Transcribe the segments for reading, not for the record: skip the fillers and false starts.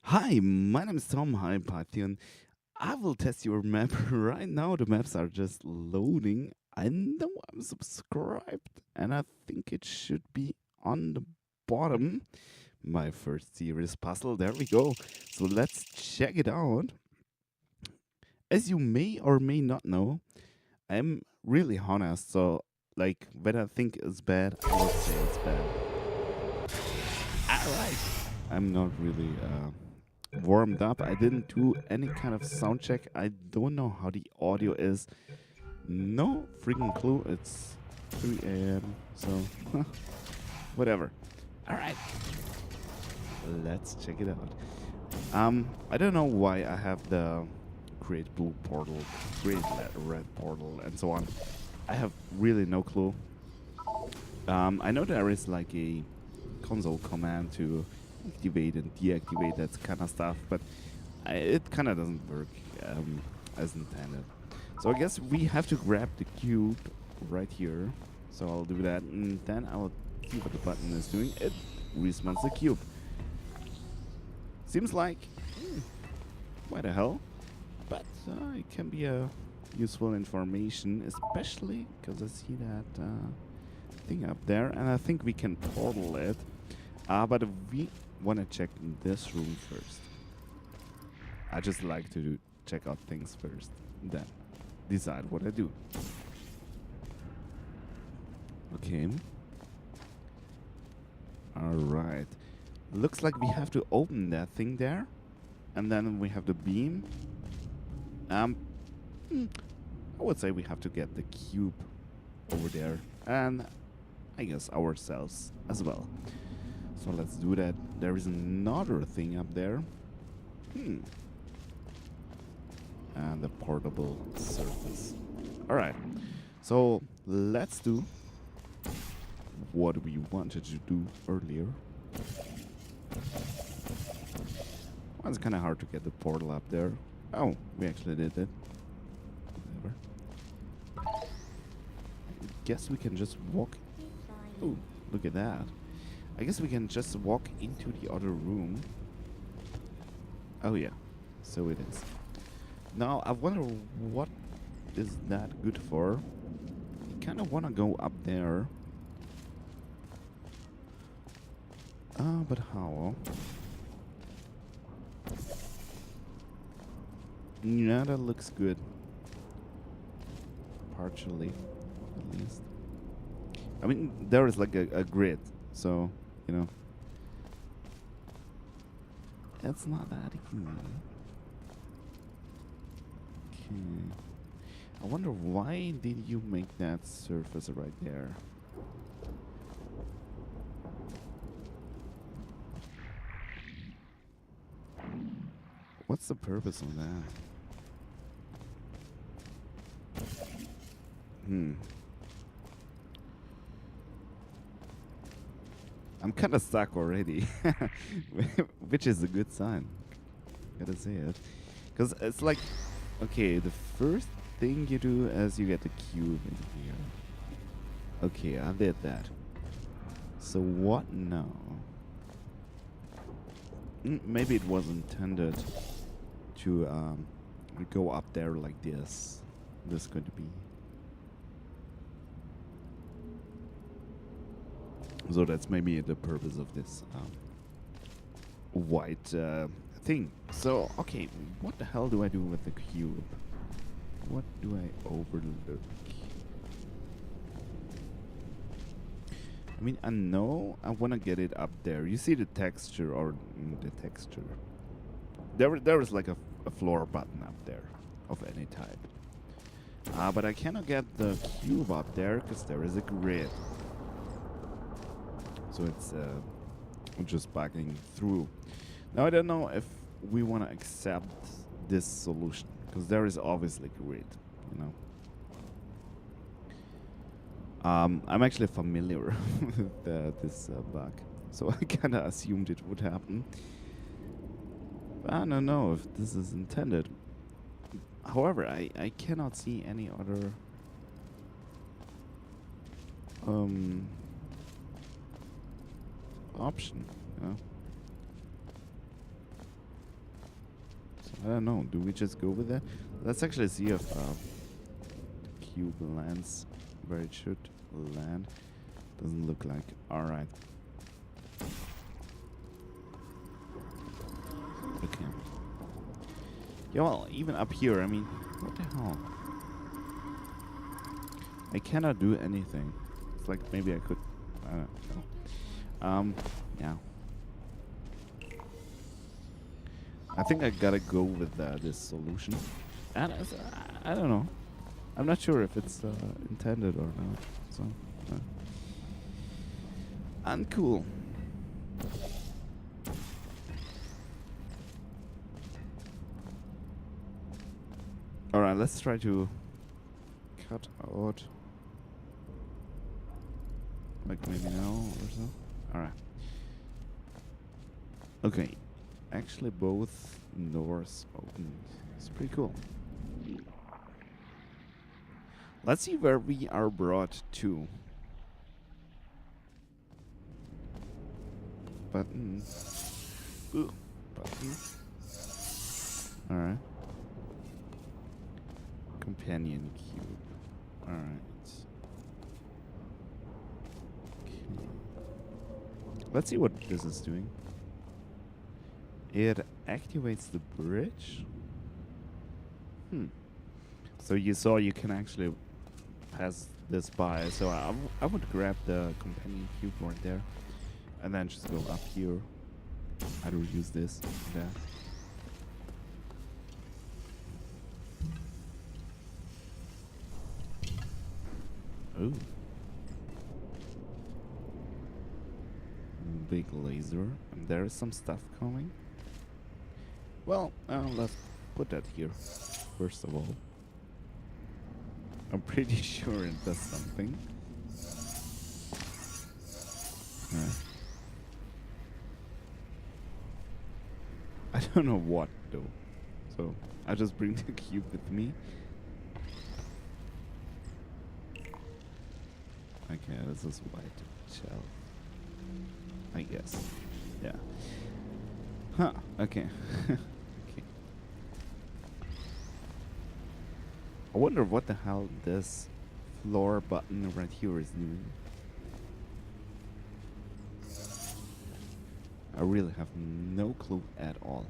Hi, my name is Tom. Hi, Pythion. I will test your map right now. The maps are just loading. I know I'm subscribed, and I think it should be on the bottom. My first serious puzzle. There we go. So let's check it out. As you may or may not know, I'm really honest. So, like, when I think it's bad, I would say it's bad. Alright. I'm not really warmed up. I didn't do any kind of sound check. I don't know how the audio is. No freaking clue. It's 3 a.m. So, whatever. Alright. Let's check it out. I don't know why I have the create blue portal, create red portal, and so on. I have really no clue. I know there is like a console command to activate and deactivate that kind of stuff, but it kind of doesn't work as intended. So I guess we have to grab the cube right here. So I'll do that, and then I'll see what the button is doing. It respawns the cube. Seems like, why the hell? But it can be a useful information, especially because I see that thing up there, and I think we can portal it. But we want to check this room first. I just like to check out things first, then decide what I do. Okay. Alright. Looks like we have to open that thing there. And then we have the beam. I would say we have to get the cube over there. And I guess ourselves as well. So let's do that. There is another thing up there. And the portable surface. Alright. So let's do what we wanted to do earlier. Well, it's kind of hard to get the portal up there. Oh, we actually did it. Whatever. I guess we can just walk. Oh, look at that. I guess we can just walk into the other room. Oh yeah, so it is. Now I wonder what is that good for. I kind of want to go up there. But how? Yeah, that looks good. Partially, at least. I mean, there is like a grid, so, you know. It's not that easy. Okay. I wonder why did you make that surface right there? What's the purpose of that? I'm kind of stuck already, which is a good sign. Gotta say it. Because it's like, okay, the first thing you do is you get the cube in here. Okay, I did that. So what now? Maybe it was intended to go up there like this. This could be. So that's maybe the purpose of this white thing. So, okay, what the hell do I do with the cube? What do I overlook? I mean, I know I want to get it up there. You see the texture or the texture. There is like a floor button up there of any type. But I cannot get the cube up there because there is a grid. So it's just bugging through. Now I don't know if we want to accept this solution because there is obviously grid, you know. I'm actually familiar with this bug, so I kind of assumed it would happen. But I don't know if this is intended. However, I cannot see any other option. You know? I don't know. Do we just go with that? Let's actually see if cube lands where it should land. Doesn't look like. Alright. Okay. Yeah, well, even up here, I mean, what the hell? I cannot do anything. It's like maybe I could. I don't know. Yeah. I think I gotta go with this solution. And I don't know. I'm not sure if it's intended or not. So, uncool. Alright, let's try to cut out. Like maybe now or so. Alright. Okay. Actually, both doors open. It's pretty cool. Let's see where we are brought to. Button. Ooh. Button. Alright. Companion cube. Alright. Okay. Let's see what this is doing. It activates the bridge. So you saw you can actually pass this by. So I would grab the companion cube right there, and then just go up here. I'd use this. Yeah. Ooh. Big laser. And there is some stuff coming. Well, let's put that here, first of all. I'm pretty sure it does something. I don't know what, though. So, I just bring the cube with me. Okay, this is white shell. I guess. Yeah. Huh, okay. Okay. I wonder what the hell this floor button right here is doing. I really have no clue at all.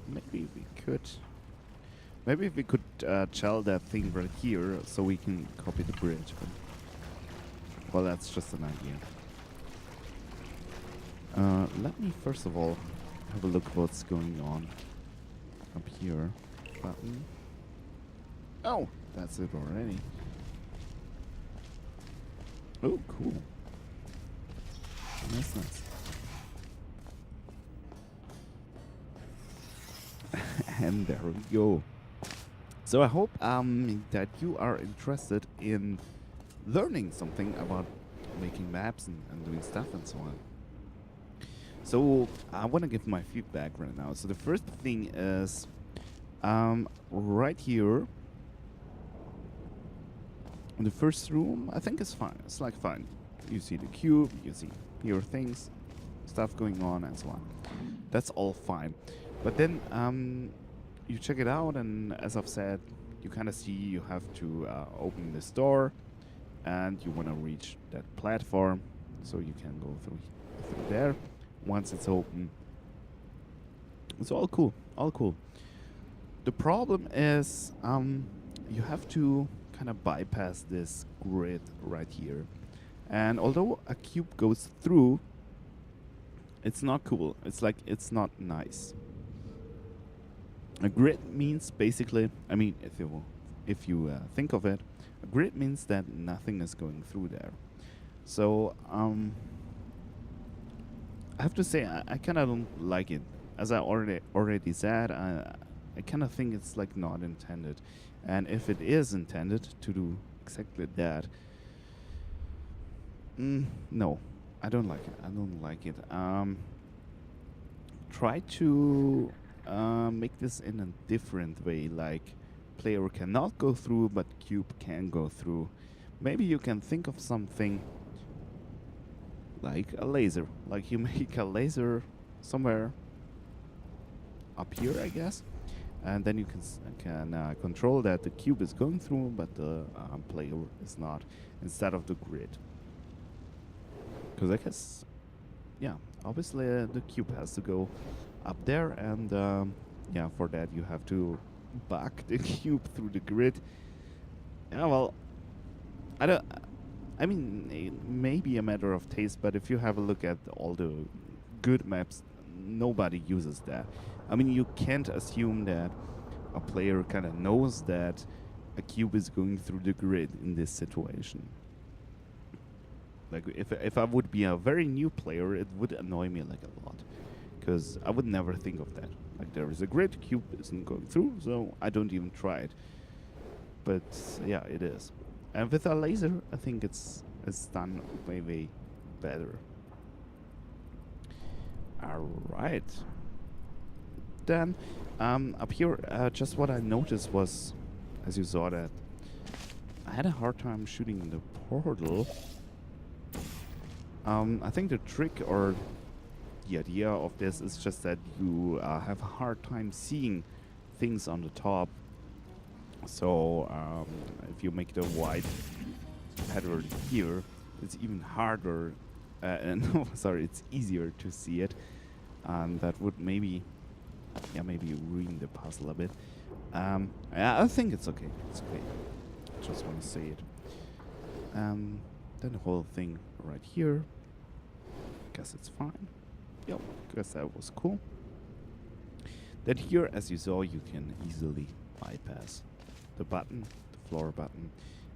Maybe we could... Maybe we could shell that thing right here so we can copy the bridge. But well, that's just an idea. Let me first of all have a look at what's going on up here. Button. Oh, that's it already. Oh, cool. That's nice. And there we go. So I hope that you are interested in learning something about making maps and doing stuff and so on. So I want to give my feedback right now. So the first thing is right here in the first room, I think it's fine. It's like fine. You see the cube, you see here things, stuff going on and so on. That's all fine. But then you check it out, and as I've said, you kind of see you have to open this door, and you want to reach that platform, so you can go through there. Once it's open, it's all cool, all cool. The problem is you have to kind of bypass this grid right here, and although a cube goes through, it's not cool. It's like it's not nice. A grid means basically, I mean, if you think of it, a grid means that nothing is going through there. So I have to say I kind of don't like it. As I already said, I kind of think it's like not intended. And if it is intended to do exactly that, no, I don't like it. I don't like it. Try to make this in a different way, like player cannot go through, but cube can go through. Maybe you can think of something like a laser. Like you make a laser somewhere up here, I guess, and then you can control that the cube is going through, but the player is not, instead of the grid. Because I guess, yeah, obviously the cube has to go up there, and yeah, for that you have to bug the cube through the grid. Yeah, well, I don't. I mean, it may be a matter of taste, but if you have a look at all the good maps, nobody uses that. I mean, you can't assume that a player kind of knows that a cube is going through the grid in this situation. Like, if I would be a very new player, it would annoy me like a lot, because I would never think of that. Like, there is a grid, cube isn't going through, so I don't even try it. But yeah, it is. And with a laser, I think it's done way better. All right. Then up here, just what I noticed was, as you saw that, I had a hard time shooting in the portal. I think the trick or the idea of this is just that you have a hard time seeing things on the top. So if you make the white pattern here, it's even harder. No, sorry, it's easier to see it, and that would maybe ruin the puzzle a bit. Yeah, I think it's okay. It's okay. Just want to say it. Then the whole thing right here. Guess it's fine. Yep, guess that was cool. Then here, as you saw, you can easily bypass the button, the floor button.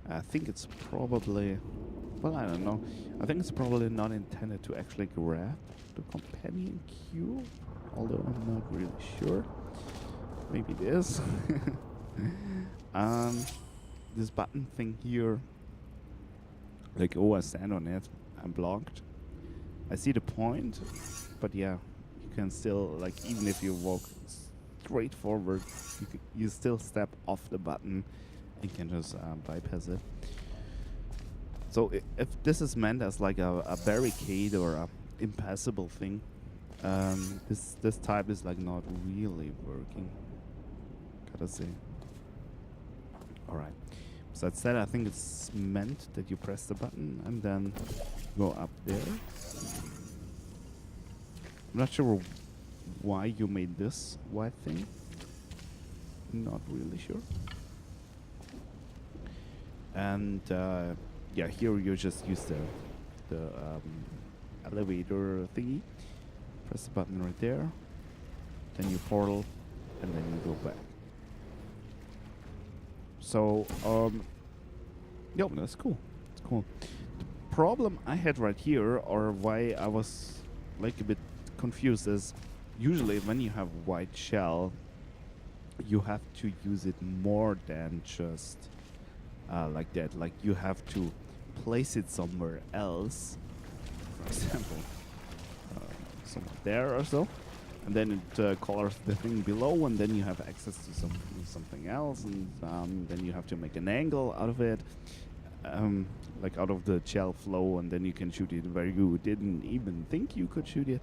I think it's probably, well, I don't know. I think it's probably not intended to actually grab the companion cube, although I'm not really sure. Maybe it is. This button thing here, like, oh, I stand on it, I'm blocked. I see the point, but yeah, you can still, like, even if you walk straight forward, you still step off the button and can just bypass it. So if this is meant as like a barricade or a impassable thing, this type is like not really working, gotta say. Alright, so that said, I think it's meant that you press the button and then go up there. I'm not sure why you made this white thing. Not really sure. And yeah, here you just use the elevator thingy. Press the button right there. Then you portal, and then you go back. So yeah, that's cool. It's cool. The problem I had right here, or why I was like a bit confused, is usually when you have white shell, you have to use it more than just like that. Like, you have to place it somewhere else, for example, somewhere there or so, and then it colors the thing below, and then you have access to something else, and then you have to make an angle out of it, like out of the shell flow, and then you can shoot it where you didn't even think you could shoot it.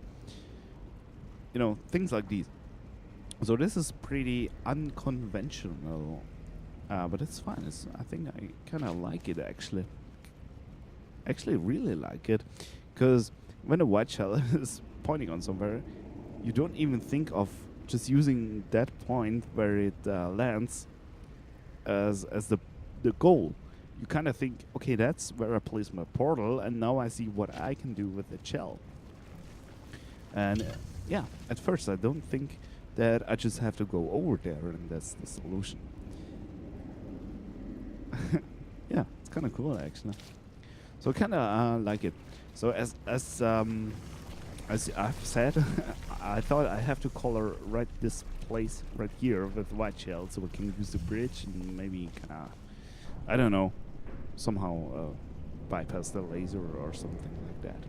You know, things like these. So this is pretty unconventional, but it's fine. I think I kind of like it, actually. Actually, really like it, because when a white shell is pointing on somewhere, you don't even think of just using that point where it lands as the goal. You kind of think, okay, that's where I place my portal, and now I see what I can do with the shell. And yeah, at first I don't think that I just have to go over there and that's the solution. Yeah, it's kind of cool, actually. So kind of like it. So as I've said, I thought I have to color right this place right here with white shell, so we can use the bridge and maybe kind of, I don't know, somehow bypass the laser or something like that.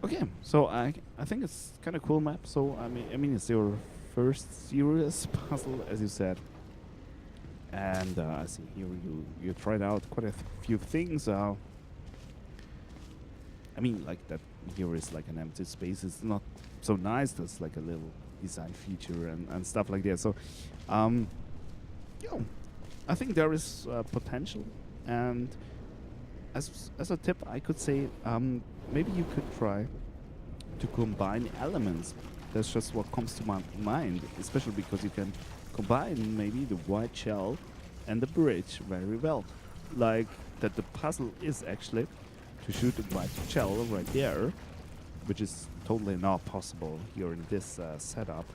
Okay, so I think it's kind of cool map. So I mean it's your first serious puzzle, as you said, and I see here you tried out quite a few things. I mean, like that here is like an empty space. It's not so nice. There's like a little design feature and stuff like that. So, um, you know, I think there is potential. And as a tip, I could say maybe you could try to combine elements. That's just what comes to my mind, especially because you can combine maybe the white shell and the bridge very well. Like that the puzzle is actually to shoot the white shell right there, which is totally not possible here in this setup.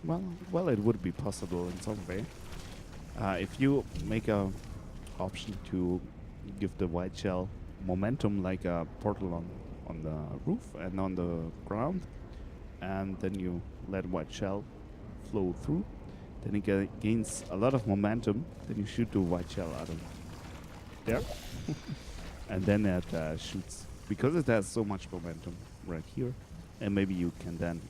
Well, it would be possible in some way. If you make a option to give the white shell momentum like a portal on the roof and on the ground, and then you let white shell flow through, then it gains a lot of momentum, then you shoot the white shell out of there, and then it shoots, because it has so much momentum right here, and maybe you can then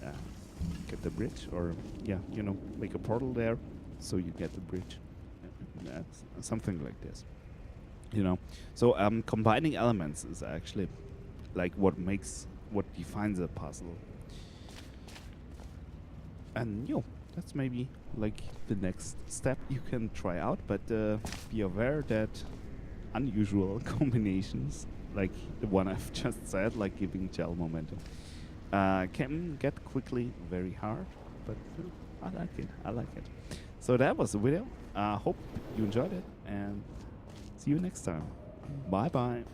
get the bridge, or yeah, you know, make a portal there, so you get the bridge. That's something like this, you know. So combining elements is actually like what defines a puzzle. And that's maybe like the next step you can try out, but be aware that unusual combinations, like the one I've just said, like giving gel momentum, can get quickly very hard, but I like it. So that was the video. Hope you enjoyed it, and see you next time. Bye bye.